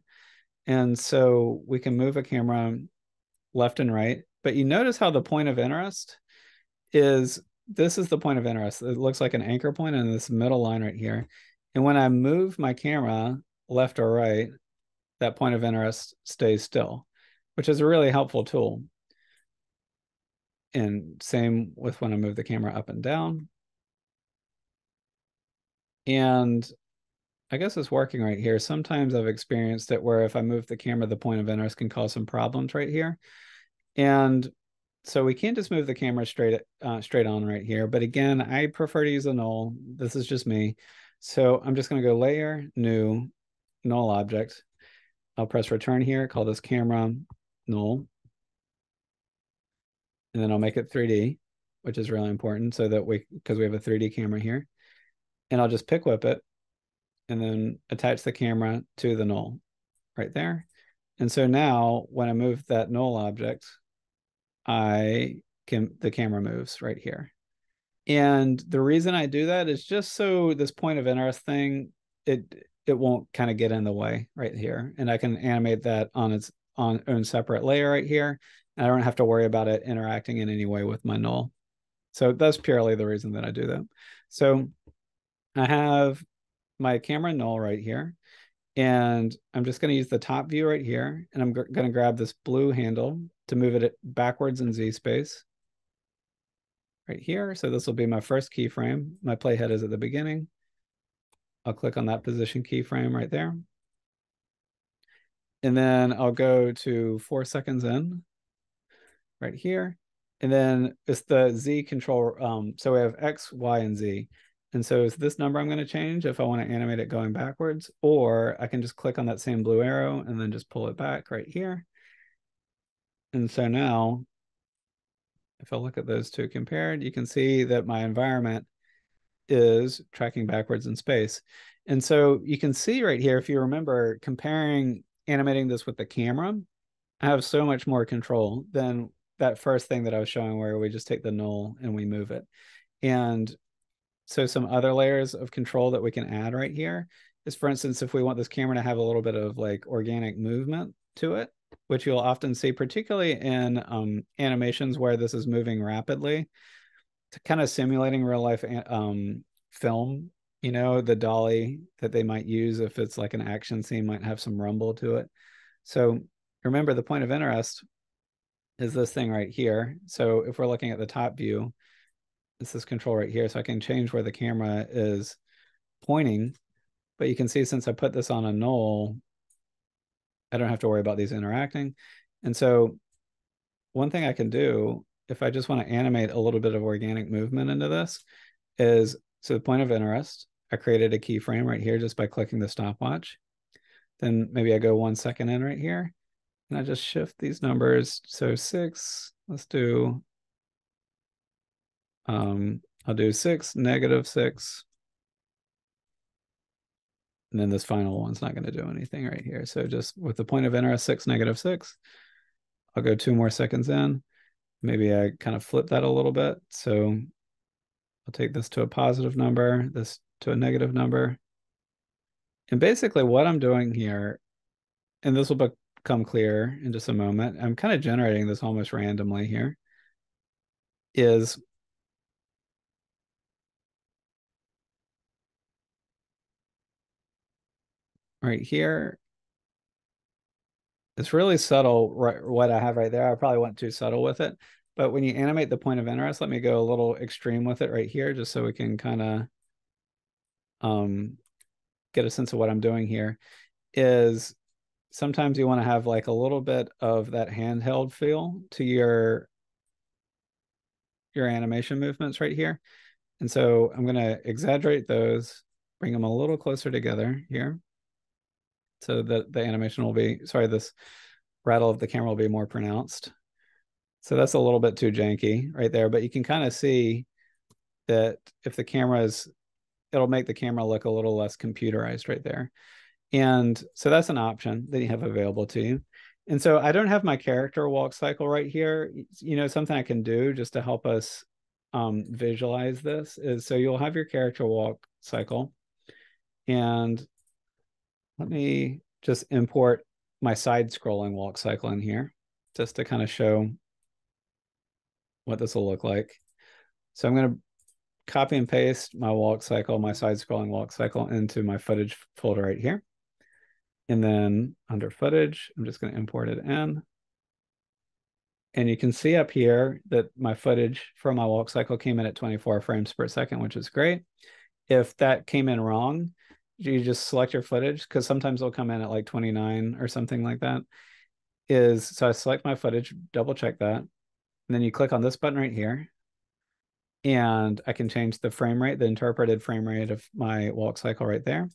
And so we can move a camera left and right, but you notice how the point of interest is, this is the point of interest. It looks like an anchor point in this middle line right here. And when I move my camera left or right, that point of interest stays still, which is a really helpful tool. And same with when I move the camera up and down. And I guess it's working right here. Sometimes I've experienced it where if I move the camera, the point of interest can cause some problems right here. And so we can't just move the camera straight on right here. But again, I prefer to use a null. This is just me. So I'm just going to go layer, new, null object. I'll press return here, call this camera null. And then I'll make it 3D, which is really important so that because we have a 3D camera here. And I'll just pick whip it and then attach the camera to the null right there. And so now when I move that null object, the camera moves right here. And the reason I do that is just so this point of interest thing, it won't kind of get in the way right here. And I can animate that on its own separate layer right here. And I don't have to worry about it interacting in any way with my null. So that's purely the reason that I do that. So I have my camera null right here. And I'm just going to use the top view right here. And I'm going to grab this blue handle to move it backwards in Z space right here. So this will be my first keyframe. My playhead is at the beginning. I'll click on that position keyframe right there. And then I'll go to 4 seconds in right here. And then it's the Z control. So we have X, Y, and Z. And so it's this number I'm going to change if I want to animate it going backwards, or I can just click on that same blue arrow and then just pull it back right here. And so now, if I look at those two compared, you can see that my environment is tracking backwards in space. And so you can see right here, if you remember, animating this with the camera, I have so much more control than that first thing that I was showing where we just take the null and we move it. And so some other layers of control that we can add right here is, for instance, if we want this camera to have a little bit of like organic movement to it, which you'll often see, particularly in animations where this is moving rapidly, to kind of simulating real life film, the dolly that they might use if it's like an action scene might have some rumble to it. So remember, the point of interest is this thing right here. So if we're looking at the top view, it's this control right here. So I can change where the camera is pointing, but you can see since I put this on a null, I don't have to worry about these interacting. And so one thing I can do if I just want to animate a little bit of organic movement into this is, so the point of interest, I created a keyframe right here just by clicking the stopwatch. Then maybe I go 1 second in right here and I just shift these numbers. So 6, let's do, I'll do 6, -6. And then this final one's not going to do anything right here. So just with the point of interest, 6, -6, I'll go 2 more seconds in. Maybe I kind of flip that a little bit. So I'll take this to a positive number, this to a negative number. And basically what I'm doing here, and this will become clear in just a moment, I'm kind of generating this almost randomly here, is right here. It's really subtle, right, what I have right there. I probably went too subtle with it. But when you animate the point of interest, let me go a little extreme with it right here, just so we can kind of get a sense of what I'm doing here, is sometimes you want to have like a little bit of that handheld feel to your animation movements right here. And so I'm going to exaggerate those, bring them a little closer together here, so that the animation will be, sorry, this rattle of the camera will be more pronounced. So that's a little bit too janky right there, but you can kind of see that if the camera is, it'll make the camera look a little less computerized right there. And so that's an option that you have available to you. And so I don't have my character walk cycle right here. Something I can do just to help us visualize this is, so you'll have your character walk cycle. And let me just import my side scrolling walk cycle in here just to kind of show what this will look like. So I'm going to copy and paste my walk cycle, my side scrolling walk cycle, into my footage folder right here. And then under footage, I'm just going to import it in. And you can see up here that my footage from my walk cycle came in at 24 frames per second, which is great. If that came in wrong, you just select your footage, because sometimes it'll come in at like 29 or something like that. So I select my footage, double check that, and then you click on this button right here, and I can change the frame rate, the interpreted frame rate of my walk cycle right there.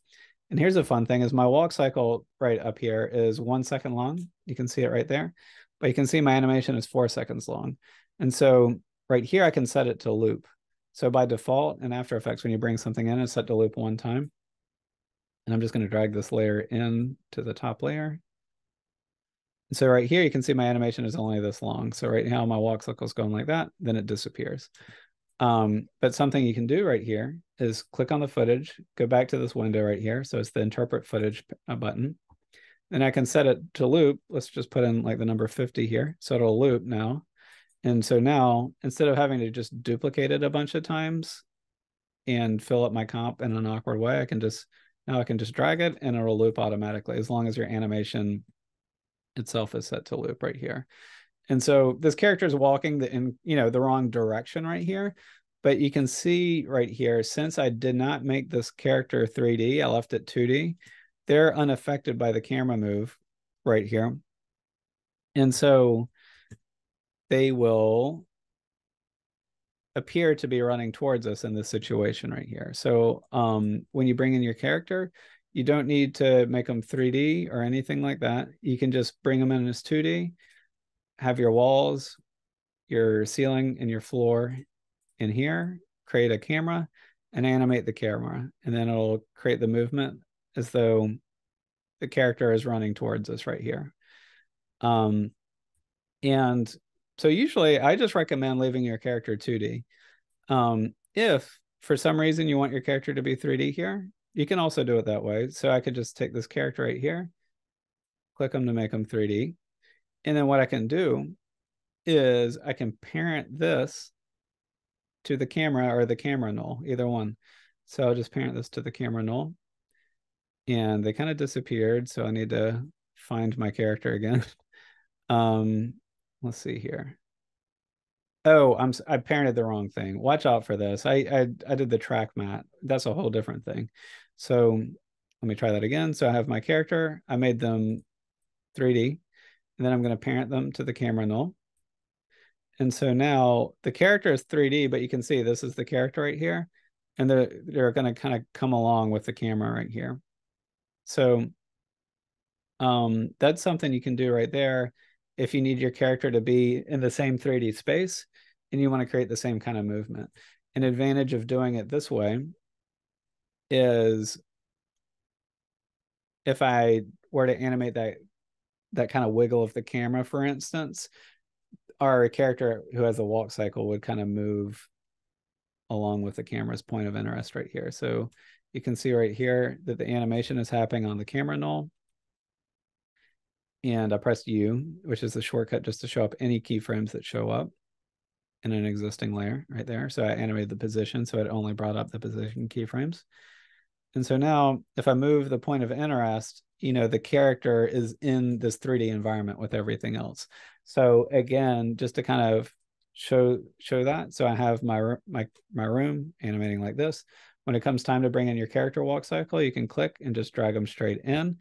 And here's a fun thing is my walk cycle right up here is 1 second long. You can see it right there, but you can see my animation is 4 seconds long. And so right here, I can set it to loop. So by default in After Effects, when you bring something in, it's set to loop 1 time. And I'm just going to drag this layer in to the top layer. And so right here, you can see my animation is only this long. So right now my walk cycle is going like that, then it disappears. But something you can do right here is click on the footage, go back to this window right here. So it's the interpret footage button. And I can set it to loop. Let's just put in like the number 50 here. So it'll loop now. And so now, instead of having to just duplicate it a bunch of times and fill up my comp in an awkward way, I can just drag it and it'll loop automatically as long as your animation itself is set to loop right here. And so this character is walking the wrong direction right here. But you can see right here, since I did not make this character 3D, I left it 2D, they're unaffected by the camera move right here. And so they will appear to be running towards us in this situation right here. So when you bring in your character, you don't need to make them 3D or anything like that. You can just bring them in as 2D, have your walls, your ceiling, and your floor in here, create a camera and animate the camera. And then it'll create the movement as though the character is running towards us right here. And so usually I just recommend leaving your character 2D. If for some reason you want your character to be 3D here, you can also do it that way. So I could just take this character right here, click them to make them 3D. And then what I can do is I can parent this to the camera or the camera null, either one. So I'll just parent this to the camera null. And they kind of disappeared, so I need to find my character again. Let's see here. Oh, I parented the wrong thing. Watch out for this. I did the track mat. That's a whole different thing. So let me try that again. So I have my character. I made them 3D, and then I'm going to parent them to the camera null. And so now the character is 3D, but you can see this is the character right here. And they're going to kind of come along with the camera right here. So that's something you can do right there if you need your character to be in the same 3D space and you want to create the same kind of movement. An advantage of doing it this way is if I were to animate that kind of wiggle of the camera, for instance, our character who has a walk cycle would kind of move along with the camera's point of interest right here. So you can see right here that the animation is happening on the camera null. And I pressed U, which is the shortcut just to show up any keyframes that show up in an existing layer right there. So I animated the position, so it only brought up the position keyframes. And so now if I move the point of interest, the character is in this 3D environment with everything else. So again, just to kind of show that. So I have my room animating like this. When it comes time to bring in your character walk cycle, you can click and just drag them straight in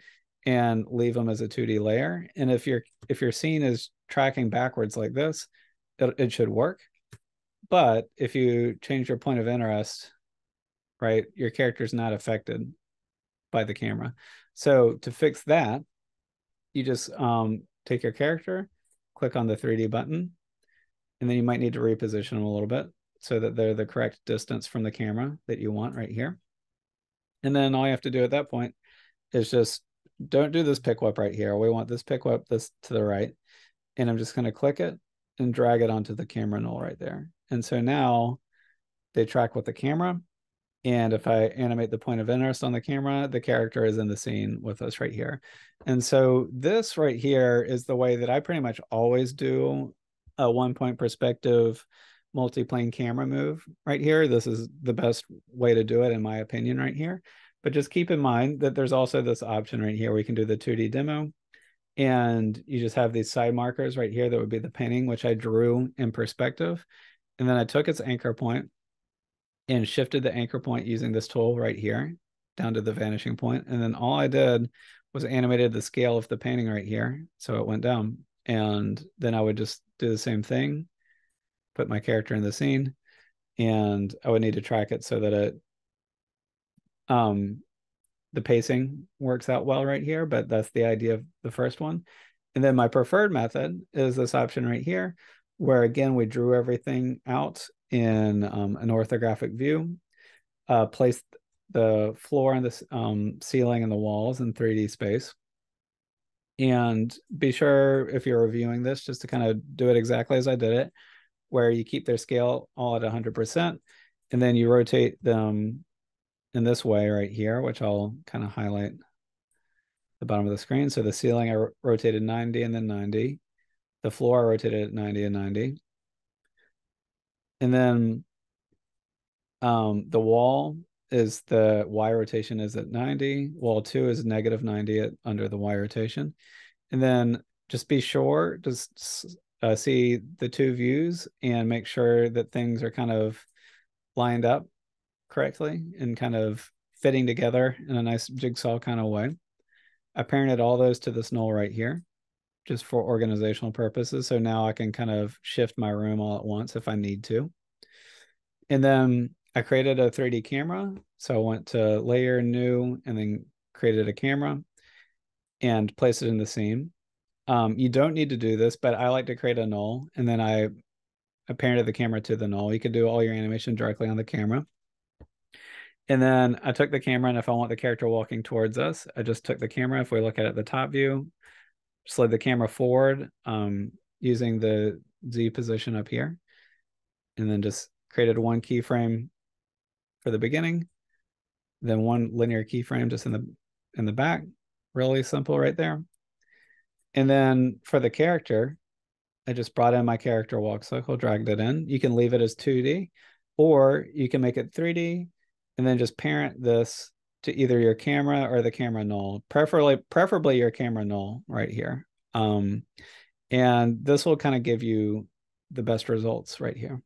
and leave them as a 2D layer. And if your scene is tracking backwards like this, it should work. But if you change your point of interest, right, your character is not affected by the camera. So to fix that, you just take your character, click on the 3D button, and then you might need to reposition them a little bit so that they're the correct distance from the camera that you want right here. And then all you have to do at that point is just don't do this pick whip right here. We want this pick whip this to the right. And I'm just going to click it and drag it onto the camera null right there. And so now they track with the camera. And if I animate the point of interest on the camera, the character is in the scene with us right here. And so this right here is the way that I pretty much always do a 1-point perspective multiplane camera move right here. This is the best way to do it, in my opinion, right here. But just keep in mind that there's also this option right here where you can do the 2D demo. And you just have these side markers right here that would be the painting, which I drew in perspective. And then I took its anchor point and shifted the anchor point using this tool right here down to the vanishing point. And then all I did was animated the scale of the painting right here. So it went down. And then I would just do the same thing, put my character in the scene, and I would need to track it so that the pacing works out well right here, but that's the idea of the first one. And then my preferred method is this option right here, where again, we drew everything out in an orthographic view, placed the floor and the ceiling and the walls in 3D space. And be sure if you're reviewing this, just to kind of do it exactly as I did it, where you keep their scale all at 100%, and then you rotate them in this way right here, which I'll kind of highlight the bottom of the screen. So the ceiling, I rotated 90 and then 90. The floor, I rotated at 90 and 90. And then the wall is the Y rotation is at 90. Wall 2 is negative 90 under the Y rotation. And then just be sure to see the two views and make sure that things are kind of lined up correctly and kind of fitting together in a nice jigsaw kind of way. I parented all those to this null right here, just for organizational purposes. So now I can kind of shift my room all at once if I need to. And then I created a 3D camera. So I went to layer, new, and then created a camera and placed it in the scene. You don't need to do this, but I like to create a null, and then I parented the camera to the null. You could do all your animation directly on the camera. And then I took the camera, and if I want the character walking towards us, I just took the camera. If we look at the top view, slid the camera forward using the Z position up here, and then just created one keyframe for the beginning, then one linear keyframe just in the back. Really simple right there. And then for the character, I just brought in my character walk cycle, dragged it in. You can leave it as 2D, or you can make it 3D, and then just parent this to either your camera or the camera null, preferably your camera null right here. And this will kind of give you the best results right here.